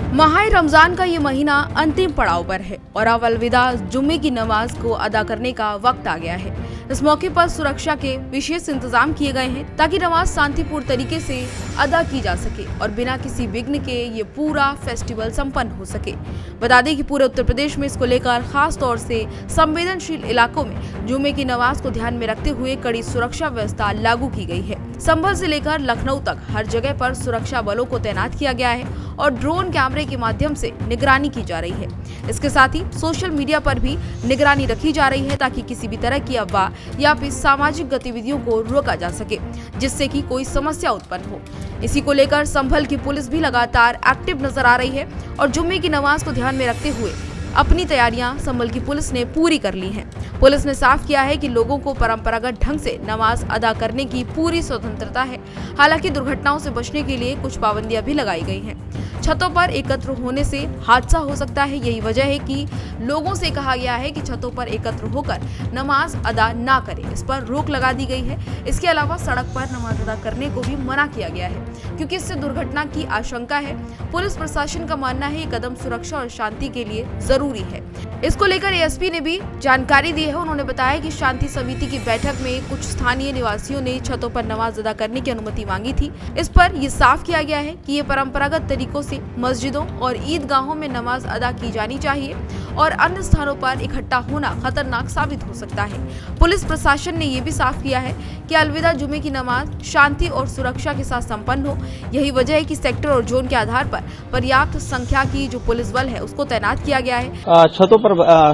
माह रमजान का ये महीना अंतिम पड़ाव पर है और अब अलविदा जुम्मे की नमाज को अदा करने का वक्त आ गया है। इस मौके पर सुरक्षा के विशेष इंतजाम किए गए हैं ताकि नमाज शांतिपूर्ण तरीके से अदा की जा सके और बिना किसी विघ्न के ये पूरा फेस्टिवल संपन्न हो सके। बता दें कि पूरे उत्तर प्रदेश में इसको लेकर खास तौर से संवेदनशील इलाकों में जुम्मे की नमाज को ध्यान में रखते हुए कड़ी सुरक्षा व्यवस्था लागू की गई है। संभल से लेकर लखनऊ तक हर जगह पर सुरक्षा बलों को तैनात किया गया है और ड्रोन कैमरे के माध्यम से निगरानी की जा रही है। इसके साथ ही सोशल मीडिया पर भी निगरानी रखी जा रही है ताकि किसी भी तरह की अफवाह या फिर सामाजिक गतिविधियों को रोका जा सके जिससे कि कोई समस्या उत्पन्न हो। इसी को लेकर संभल की पुलिस भी लगातार एक्टिव नजर आ रही है और जुम्मे की नमाज को ध्यान में रखते हुए अपनी तैयारियां संभल की पुलिस ने पूरी कर ली हैं। पुलिस ने साफ किया है कि लोगों को परंपरागत ढंग से नमाज अदा करने की पूरी स्वतंत्रता है। हालांकि दुर्घटनाओं से बचने के लिए कुछ पाबंदियां भी लगाई गई हैं। छतों पर एकत्र होने से हादसा हो सकता है, यही वजह है कि लोगों से कहा गया है कि छतों पर एकत्र होकर नमाज अदा ना करें। इस पर रोक लगा दी गई है। इसके अलावा सड़क पर नमाज अदा करने को भी मना किया गया है क्योंकि इससे दुर्घटना की आशंका है। पुलिस प्रशासन का मानना है ये कदम सुरक्षा और शांति के लिए जरूरी है। इसको लेकर एएसपी ने भी जानकारी दी है। उन्होंने बताया कि शांति समिति की बैठक में कुछ स्थानीय निवासियों ने छतों पर नमाज अदा करने की अनुमति मांगी थी। इस पर यह साफ किया गया है कि ये परंपरागत तरीकों से मस्जिदों और ईदगाहों में नमाज अदा की जानी चाहिए और अन्य स्थानों पर इकट्ठा होना खतरनाक साबित हो सकता है। पुलिस प्रशासन ने यह भी साफ किया है कि अलविदा जुमे की नमाज शांति और सुरक्षा के साथ संपन्न हो। यही वजह है कि सेक्टर और जोन के आधार पर पर्याप्त संख्या की जो पुलिस बल है उसको तैनात किया गया है। छतों पर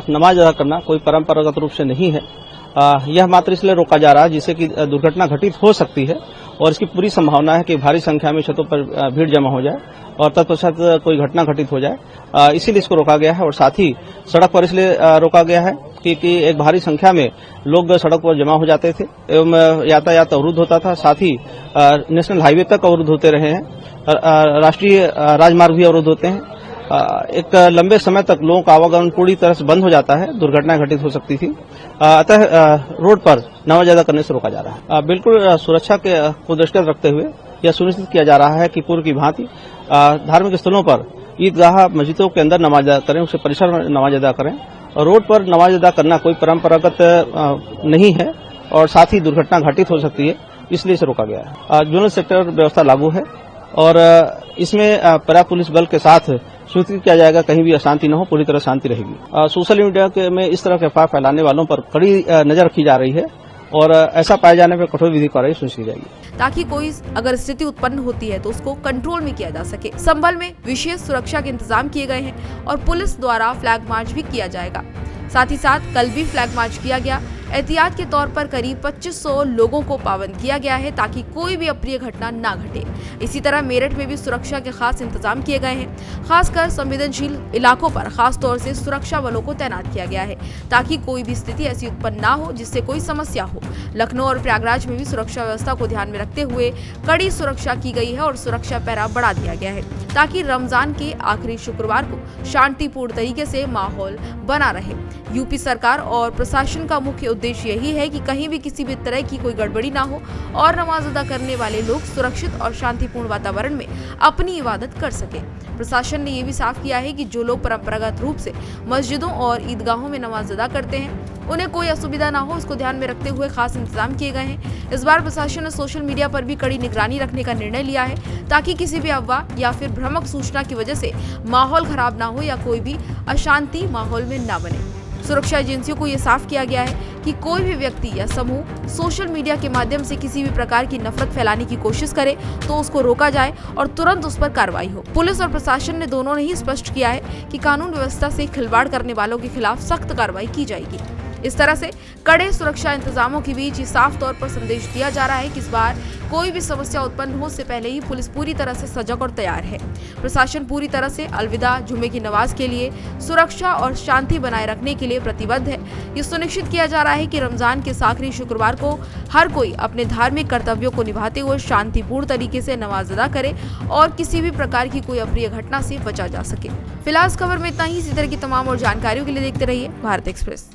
नमाज अदा करना कोई परंपरागत रूप से नहीं है। यह मात्र इसलिए रोका जा रहा है जिससे कि दुर्घटना घटित हो सकती है और इसकी पूरी संभावना है कि भारी संख्या में छतों पर भीड़ जमा हो जाए और तत्पश्चात कोई घटना घटित हो जाए। इसीलिए इसको रोका गया है और साथ ही सड़क पर इसलिए रोका गया है कि एक भारी संख्या में लोग सड़क पर जमा हो जाते थे एवं यातायात अवरुद्ध होता था। साथ ही नेशनल हाईवे तक अवरुद्ध होते रहे हैं, राष्ट्रीय राजमार्ग भी अवरुद्ध होते हैं। एक लंबे समय तक लोगों का आवागमन पूरी तरह से बंद हो जाता है, दुर्घटनाएं घटित हो सकती थी। अतः रोड पर नमाज अदा करने से रोका जा रहा है। बिल्कुल सुरक्षा को दृष्टिगत रखते हुए यह सुनिश्चित किया जा रहा है कि पूर्व की भांति धार्मिक स्थलों पर ईदगाह मस्जिदों के अंदर नमाज अदा करें, उसके परिसर में नमाज अदा करें। रोड पर नमाज अदा करना कोई परंपरागत नहीं है और साथ ही दुर्घटना घटित हो सकती है, इसलिए इसे रोका गया है। जोनल सेक्टर व्यवस्था लागू है और इसमें पर्याप्त पुलिस बल के साथ सुनिश्चित किया जाएगा कहीं भी अशांति न हो, पूरी तरह शांति रहेगी। सोशल मीडिया में इस तरह के अफवाह फैलाने वालों पर कड़ी नजर रखी जा रही है और ऐसा पाए जाने पर कठोर विधि कार्रवाई सुनिश्चित की जाएगी ताकि कोई अगर स्थिति उत्पन्न होती है तो उसको कंट्रोल में किया जा सके। संभल में विशेष सुरक्षा के इंतजाम किए गए हैं और पुलिस द्वारा फ्लैग मार्च भी किया जाएगा। साथ ही साथ कल भी फ्लैग मार्च किया गया। एहतियात के तौर पर करीब 2500 लोगों को पाबंद किया गया है ताकि कोई भी अप्रिय घटना ना घटे। इसी तरह मेरठ में भी सुरक्षा के खास इंतजाम किए गए हैं। खासकर संवेदनशील इलाकों पर खास तौर से सुरक्षा बलों को तैनात किया गया है ताकि कोई भी स्थिति ऐसी उत्पन्न ना हो जिससे कोई समस्या हो। लखनऊ और प्रयागराज में भी सुरक्षा व्यवस्था को ध्यान में रखते हुए कड़ी सुरक्षा की गई है और सुरक्षा पहरा बढ़ा दिया गया है ताकि रमजान के आखिरी शुक्रवार को शांतिपूर्ण तरीके से माहौल बना रहे। यूपी सरकार और प्रशासन का मुख्य उद्देश्य यही है कि कहीं भी किसी भी तरह की कोई गड़बड़ी ना हो और नमाज अदा करने वाले लोग सुरक्षित और शांतिपूर्ण वातावरण में अपनी इबादत कर सके। प्रशासन ने ये भी साफ किया है कि जो लोग परंपरागत रूप से मस्जिदों और ईदगाहों में नमाज अदा करते हैं उन्हें कोई असुविधा ना हो, उसको ध्यान में रखते हुए खास इंतजाम किए गए हैं। इस बार प्रशासन ने सोशल मीडिया पर भी कड़ी निगरानी रखने का निर्णय लिया है ताकि किसी भी अफवाह या फिर भ्रामक सूचना की वजह से माहौल खराब ना हो या कोई भी अशांति माहौल में ना बने। सुरक्षा एजेंसियों को यह साफ किया गया है कि कोई भी व्यक्ति या समूह सोशल मीडिया के माध्यम से किसी भी प्रकार की नफरत फैलाने की कोशिश करे तो उसको रोका जाए और तुरंत उस पर कार्रवाई हो। पुलिस और प्रशासन ने दोनों ने ही स्पष्ट किया है कि कानून व्यवस्था से खिलवाड़ करने वालों के खिलाफ सख्त कार्रवाई की जाएगी। इस तरह से कड़े सुरक्षा इंतजामों के बीच ये साफ तौर पर संदेश दिया जा रहा है कि इस बार कोई भी समस्या उत्पन्न हो से पहले ही पुलिस पूरी तरह से सजग और तैयार है। प्रशासन पूरी तरह से अलविदा जुमे की नमाज के लिए सुरक्षा और शांति बनाए रखने के लिए प्रतिबद्ध है। ये सुनिश्चित किया जा रहा है कि रमजान के आखिरी शुक्रवार को हर कोई अपने धार्मिक कर्तव्यों को निभाते हुए शांतिपूर्ण तरीके से नमाज अदा करे और किसी भी प्रकार की कोई अप्रिय घटना से बचा जा सके। फिलहाल इस खबर में इतना ही। इसी तरह की तमाम और जानकारियों के लिए देखते रहिए भारत एक्सप्रेस।